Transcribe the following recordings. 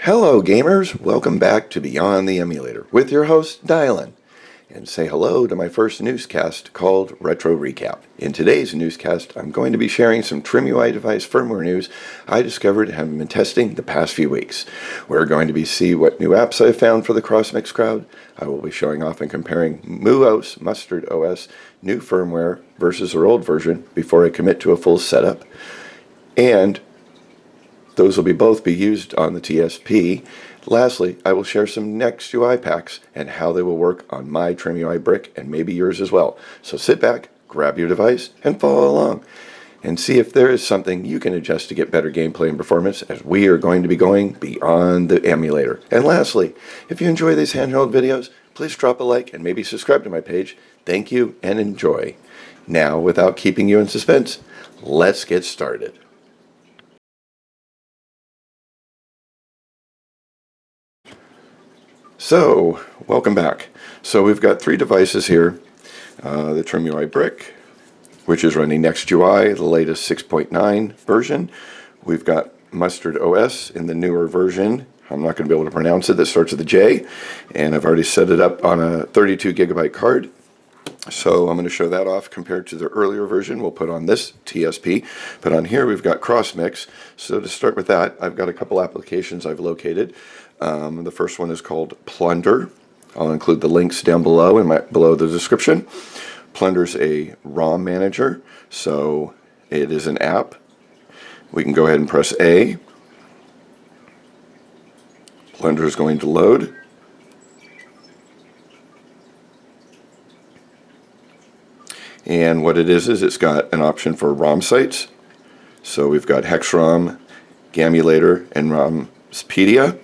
Hello gamers, welcome back to Beyond the Emulator with your host Dylan, and say hello to my first newscast called Retro Recap. In today's newscast I'm going to be sharing some Trimui device firmware news I discovered and have been testing the past few weeks. We're going to see what new apps I've found for the Crossmix Crowd. I will be showing off and comparing MuOS, Mustard OS, new firmware versus their old version before I commit to a full setup, and those will both be used on the TSP. Lastly, I will share some Nextui paks and how they will work on my Trimui Brick and maybe yours as well. So sit back, grab your device, and follow along and see if there is something you can adjust to get better gameplay and performance, as we are going to be going beyond the emulator. And lastly, if you enjoy these handheld videos, please drop a like and maybe subscribe to my page. Thank you and enjoy. Now, without keeping you in suspense, let's get started. So, welcome back. So we've got three devices here. The Trimui Brick, which is running Nextui, the latest 6.9 version. We've got Mustard OS in the newer version. I'm not going to be able to pronounce it. That starts with a J. And I've already set it up on a 32 gigabyte card. So I'm going to show that off compared to the earlier version we'll put on this TSP. But on here we've got Crossmix. So to start with that, I've got a couple applications I've located. The first one is called Plunder. I'll include the links down below below the description. Plunder's a ROM manager, so it is an app. We can go ahead and press A. Plunder is going to load. And what it is it's got an option for ROM sites. So we've got Hex ROM, Gamulator, and ROMspedia.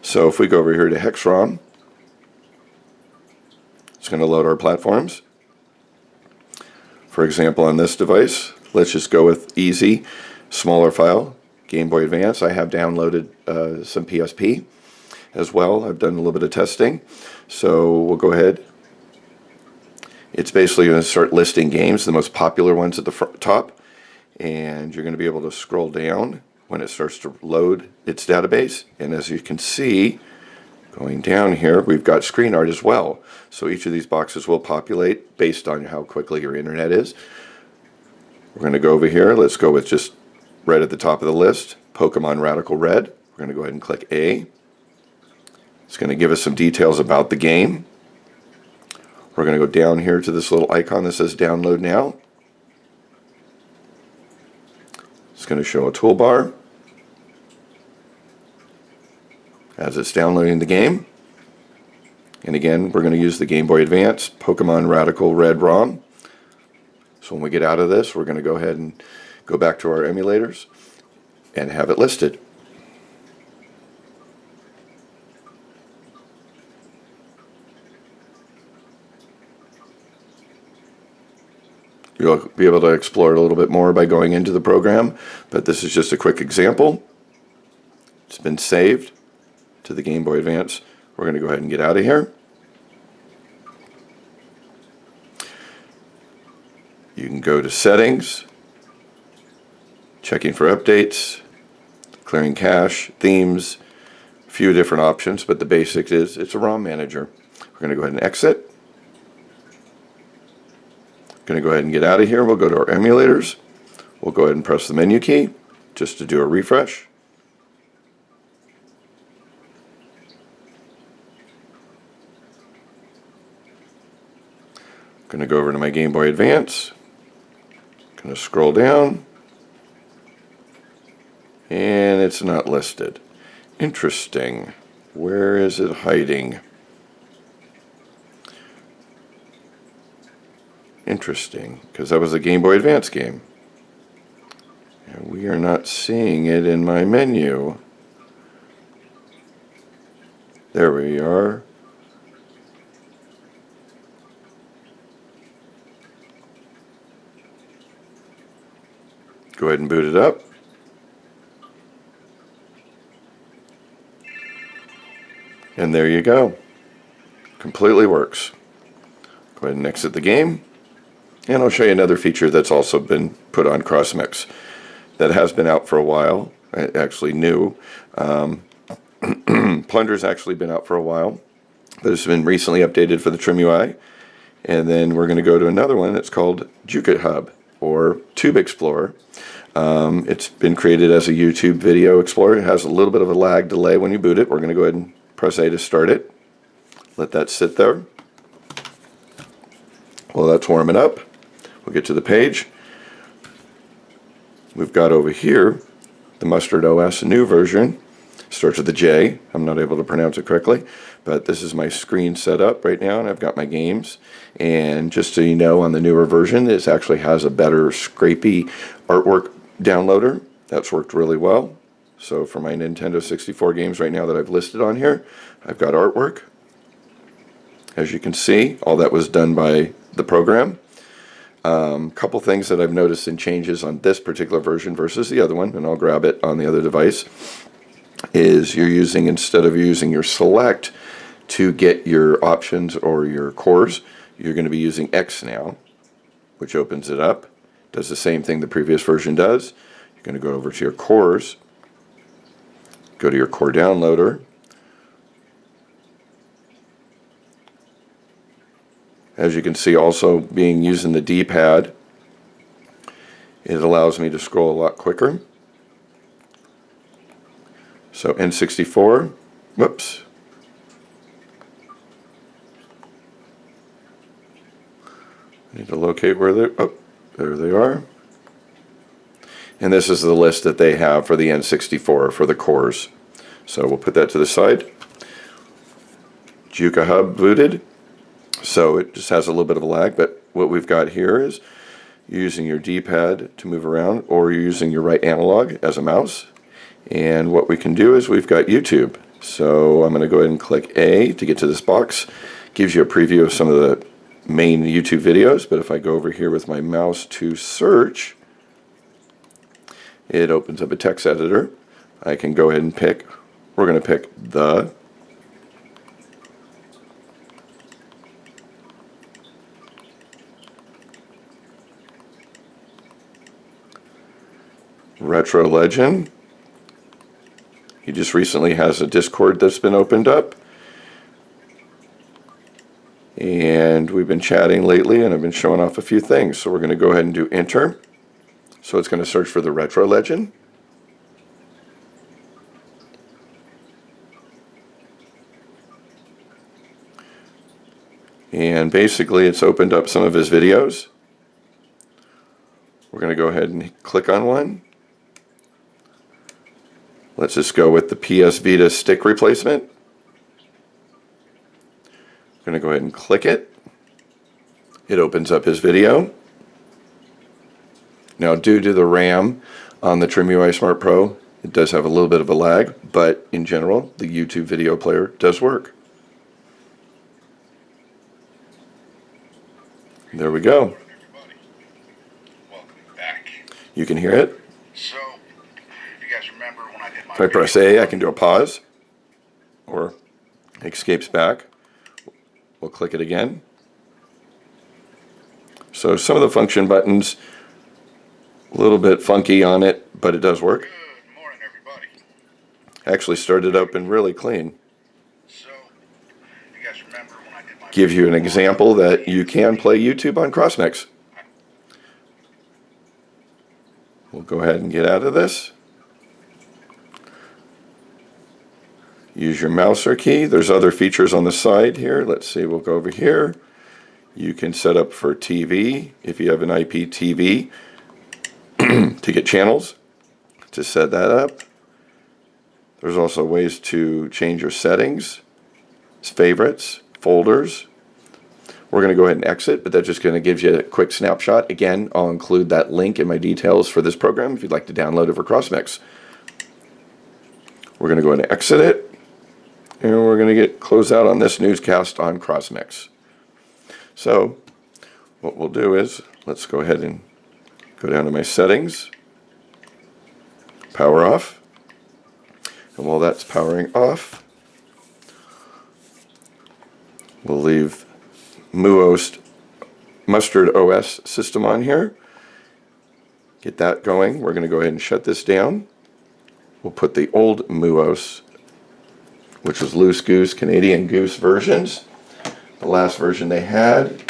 So if we go over here to Hex ROM, it's going to load our platforms. For example, on this device, let's just go with easy, smaller file, Game Boy Advance. I have downloaded some PSP as well. I've done a little bit of testing. So we'll go ahead. It's basically going to start listing games, the most popular ones at the top, and you're going to be able to scroll down when it starts to load its database. And as you can see, going down here, we've got screen art as well. So each of these boxes will populate based on how quickly your internet is. We're going to go over here. Let's go with just right at the top of the list, Pokemon Radical Red. We're going to go ahead and click A. It's going to give us some details about the game. We're going to go down here to this little icon that says Download Now. It's going to show a toolbar as it's downloading the game. And again, we're going to use the Game Boy Advance Pokemon Radical Red ROM. So when we get out of this, we're going to go ahead and go back to our emulators and have it listed. You'll be able to explore it a little bit more by going into the program, but this is just a quick example. It's been saved to the Game Boy Advance. We're going to go ahead and get out of here. You can go to Settings, checking for updates, clearing cache, themes, a few different options, but the basic is it's a ROM manager. We're going to go ahead and exit. Going to go ahead and get out of here. We'll go to our emulators. We'll go ahead and press the menu key just to do a refresh. Going to go over to my Game Boy Advance. Going to scroll down. And it's not listed. Interesting. Where is it hiding? Interesting, because that was a Game Boy Advance game. And we are not seeing it in my menu. There we are. Go ahead and boot it up. And there you go. Completely works. Go ahead and exit the game. And I'll show you another feature that's also been put on Crossmix that has been out for a while, actually new. Plunder's actually been out for a while, but it's been recently updated for the Trimui. And then we're going to go to another one that's called Juke Hub, or Tube Explorer. It's been created as a YouTube video explorer. It has a little bit of a lag delay when you boot it. We're going to go ahead and press A to start it. Let that sit there. While that's warming up, we'll get to the page. We've got over here the Mustard OS new version. Starts with a J. I'm not able to pronounce it correctly, but this is my screen set up right now, and I've got my games. And just so you know, on the newer version, this actually has a better scrapey artwork downloader. That's worked really well. So for my Nintendo 64 games right now that I've listed on here, I've got artwork. As you can see, all that was done by the program. Couple things that I've noticed in changes on this particular version versus the other one, and I'll grab it on the other device, is you're using, instead of using your select to get your options or your cores, you're going to be using X now, which opens it up. Does the same thing the previous version does. You're going to go over to your cores, go to your core downloader, as you can see, also being using the D-pad, it allows me to scroll a lot quicker. So N64, whoops. I need to locate where they're, oh, there they are. And this is the list that they have for the N64 for the cores. So we'll put that to the side. Juke Hub booted. So it just has a little bit of a lag, but what we've got here is you're using your D-pad to move around, or you're using your right analog as a mouse. And what we can do is we've got YouTube. So I'm going to go ahead and click A to get to this box. Gives you a preview of some of the main YouTube videos, but if I go over here with my mouse to search, it opens up a text editor. I can go ahead and pick, we're going to pick the Retro Legend. He just recently has a Discord that's been opened up. And we've been chatting lately, and I've been showing off a few things. So we're going to go ahead and do enter. So it's going to search for the Retro Legend. And basically it's opened up some of his videos. We're going to go ahead and click on one. Let's just go with the PS Vita stick replacement. I'm going to go ahead and click it. It opens up his video. Now, due to the RAM on the Trimui Smart Pro, it does have a little bit of a lag, but in general, the YouTube video player does work. There we go. Welcome back. You can hear it. So, you guys remember when I did my... If I press A, I can do a pause, or escapes back. We'll click it again. So some of the function buttons, a little bit funky on it, but it does work. Good morning, everybody. Actually started open really clean. So, you guys remember when I did my... Gives you an example that you can play YouTube on Crossmix. We'll go ahead and get out of this. Use your mouse or key. There's other features on the side here. Let's see, we'll go over here. You can set up for TV, if you have an IPTV, to get channels, to set that up. There's also ways to change your settings, favorites, folders. We're going to go ahead and exit, but that's just going to give you a quick snapshot. Again, I'll include that link in my details for this program if you'd like to download it for Crossmix. We're going to go ahead and exit it. And we're going to close out on this newscast on Crossmix. So what we'll do is, let's go ahead and go down to my settings, power off. And while that's powering off, we'll leave MuOS Mustard OS system on here. Get that going. We're going to go ahead and shut this down. We'll put the old MuOS which was Loose Goose, Canadian Goose versions. The last version they had.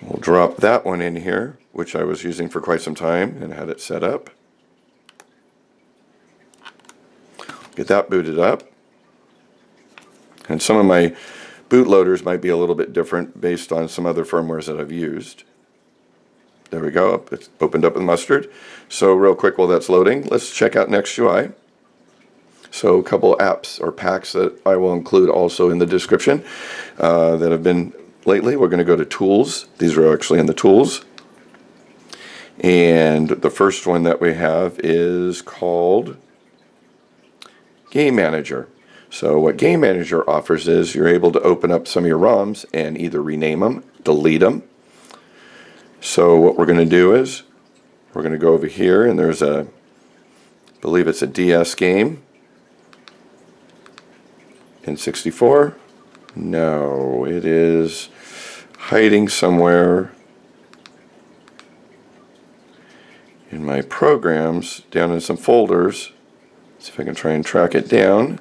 We'll drop that one in here, which I was using for quite some time and had it set up. Get that booted up. And some of my bootloaders might be a little bit different based on some other firmwares that I've used. There we go, it's opened up with mustard. So real quick while that's loading, let's check out Nextui. So a couple apps or paks that I will include also in the description that have been lately. We're going to go to Tools. These are actually in the Tools. And the first one that we have is called Game Manager. So what Game Manager offers is you're able to open up some of your ROMs and either rename them, delete them. So what we're going to do is we're going to go over here, and there's I believe it's a DS game. N64. No, it is hiding somewhere in my programs, down in some folders. See if I can try and track it down.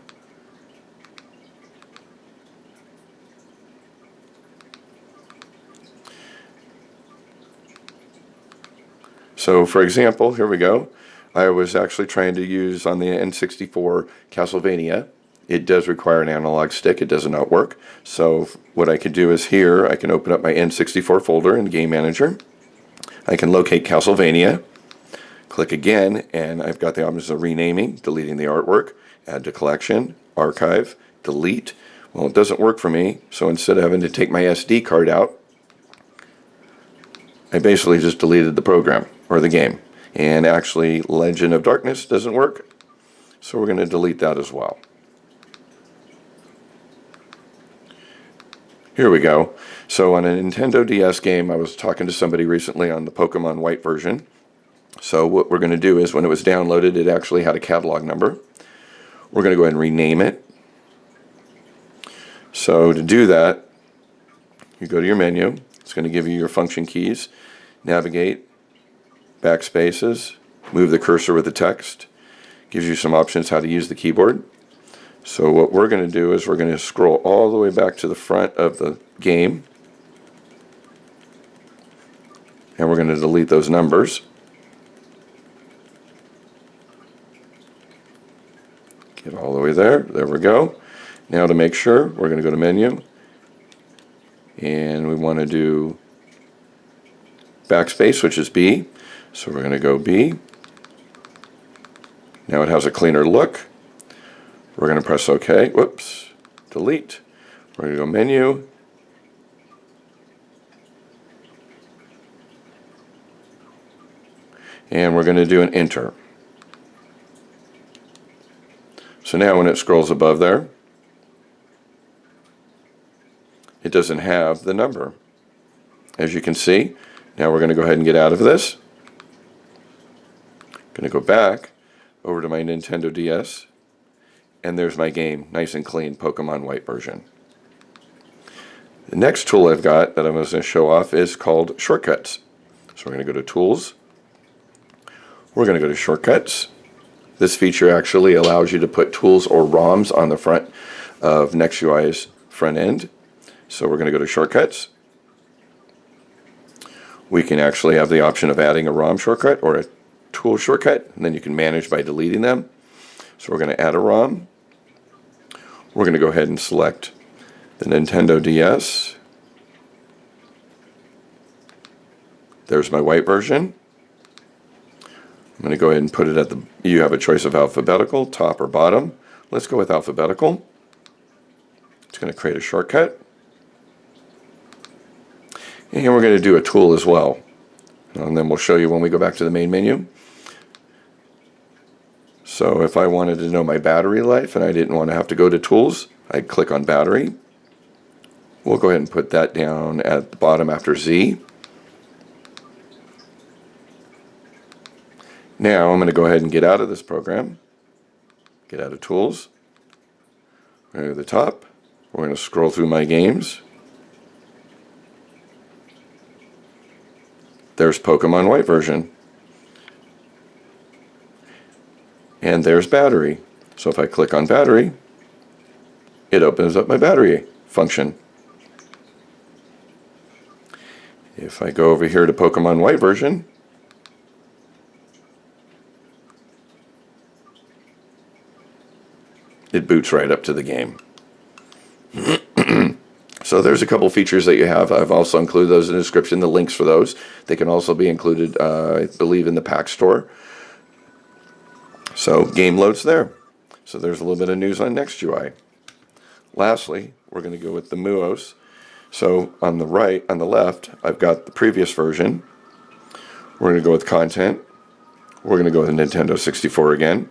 So for example, here we go. I was actually trying to use on the N64 Castlevania. It does require an analog stick. It does not work. So what I could do is here, I can open up my N64 folder in Game Manager. I can locate Castlevania, click again, and I've got the options of renaming, deleting the artwork, add to collection, archive, delete. Well, it doesn't work for me, so instead of having to take my SD card out, I basically just deleted the program or the game. And actually, Legend of Darkness doesn't work, so we're going to delete that as well. Here we go. So on a Nintendo DS game, I was talking to somebody recently on the Pokemon White version. So what we're going to do is when it was downloaded, it actually had a catalog number. We're going to go ahead and rename it. So to do that, you go to your menu. It's going to give you your function keys. Navigate, backspaces, move the cursor with the text. Gives you some options how to use the keyboard. So what we're going to do is we're going to scroll all the way back to the front of the game. And we're going to delete those numbers. Get all the way there. There we go. Now to make sure, we're going to go to Menu. And we want to do backspace, which is B. So we're going to go B. Now it has a cleaner look. We're going to press OK. Whoops. Delete. We're going to go Menu. And we're going to do an Enter. So now when it scrolls above there, it doesn't have the number. As you can see, now we're going to go ahead and get out of this. Going to go back over to my Nintendo DS. And there's my game, nice and clean, Pokemon White version. The next tool I've got that I'm going to show off is called Shortcuts. So we're going to go to Tools. We're going to go to Shortcuts. This feature actually allows you to put tools or ROMs on the front of Nextui's front end. So we're going to go to Shortcuts. We can actually have the option of adding a ROM shortcut or a tool shortcut, and then you can manage by deleting them. So we're going to add a ROM. We're going to go ahead and select the Nintendo DS. There's my white version. I'm going to go ahead and put it at the, you have a choice of alphabetical, top or bottom. Let's go with alphabetical. It's going to create a shortcut. And we're going to do a tool as well. And then we'll show you when we go back to the main menu. So if I wanted to know my battery life and I didn't want to have to go to Tools, I'd click on Battery. We'll go ahead and put that down at the bottom after Z. Now I'm going to go ahead and get out of this program. Get out of Tools. We're going to the top. We're going to scroll through my games. There's Pokemon White version. And there's battery. So if I click on battery, it opens up my battery function. If I go over here to Pokemon White version, it boots right up to the game. So there's a couple features that you have. I've also included those in the description, the links for those. They can also be included, I believe, in the pack store. So game loads there. So there's a little bit of news on Nextui. Lastly, we're going to go with the MuOS. So on the left, I've got the previous version. We're going to go with content. We're going to go with Nintendo 64 again.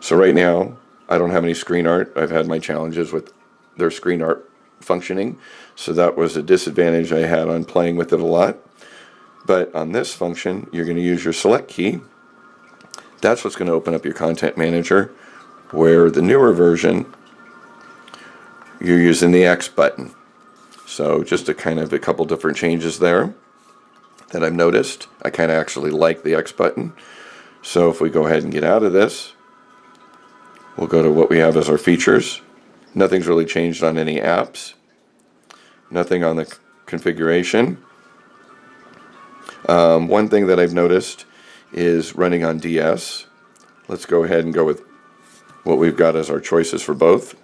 So right now, I don't have any screen art. I've had my challenges with their screen art functioning, so that was a disadvantage I had on playing with it a lot. But on this function, you're going to use your select key. That's what's going to open up your content manager, where the newer version, you're using the X button. So just a couple different changes there that I've noticed. I kind of actually like the X button. So if we go ahead and get out of this, we'll go to what we have as our features. Nothing's really changed on any apps. Nothing on the configuration. One thing that I've noticed is running on DS. Let's go ahead and go with what we've got as our choices for both.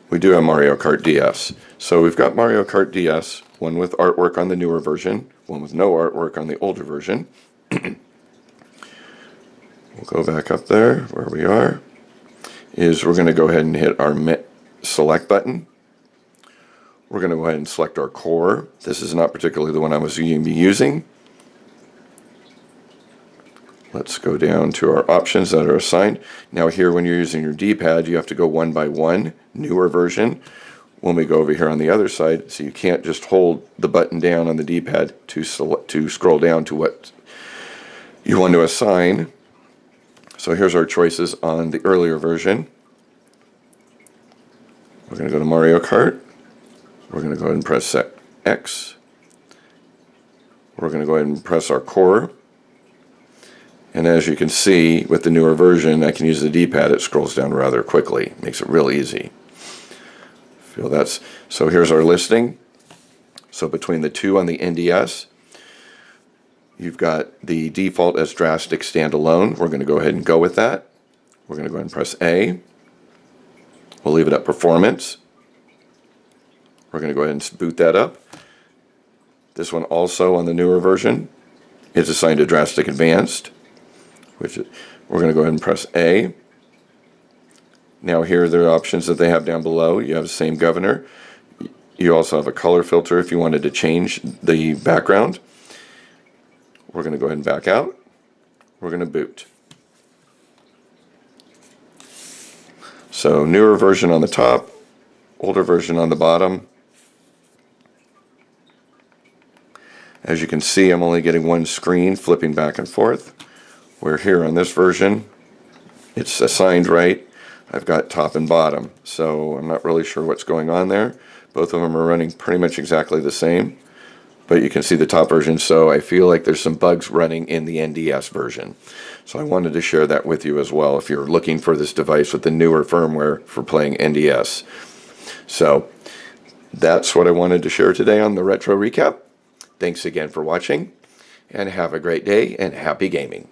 We do have Mario Kart DS. So we've got Mario Kart DS, one with artwork on the newer version, one with no artwork on the older version. We'll go back up there where we are. We're going to go ahead and hit our select button. We're going to go ahead and select our core. This is not particularly the one I was going to be using. Let's go down to our options that are assigned. Now here, when you're using your D-pad, you have to go one by one, newer version. When we go over here on the other side, so you can't just hold the button down on the D-pad to scroll down to what you want to assign. So here's our choices on the earlier version. We're going to go to Mario Kart. We're going to go ahead and press X. We're going to go ahead and press our core. And as you can see, with the newer version, I can use the D-pad. It scrolls down rather quickly. Makes it real easy. So here's our listing. So between the two on the NDS, you've got the default as drastic standalone. We're going to go ahead and go with that. We're going to go ahead and press A. We'll leave it at performance. We're going to go ahead and boot that up. This one also on the newer version is assigned to drastic advanced, we're going to go ahead and press A. Now here are the options that they have down below. You have the same governor. You also have a color filter if you wanted to change the background. We're going to go ahead and back out. We're going to boot. So newer version on the top, older version on the bottom. As you can see, I'm only getting one screen flipping back and forth. Where here on this version, it's assigned right. I've got top and bottom, so I'm not really sure what's going on there. Both of them are running pretty much exactly the same, but you can see the top version, so I feel like there's some bugs running in the NDS version. So I wanted to share that with you as well if you're looking for this device with the newer firmware for playing NDS. So that's what I wanted to share today on the Retro Recap. Thanks again for watching, and have a great day and happy gaming.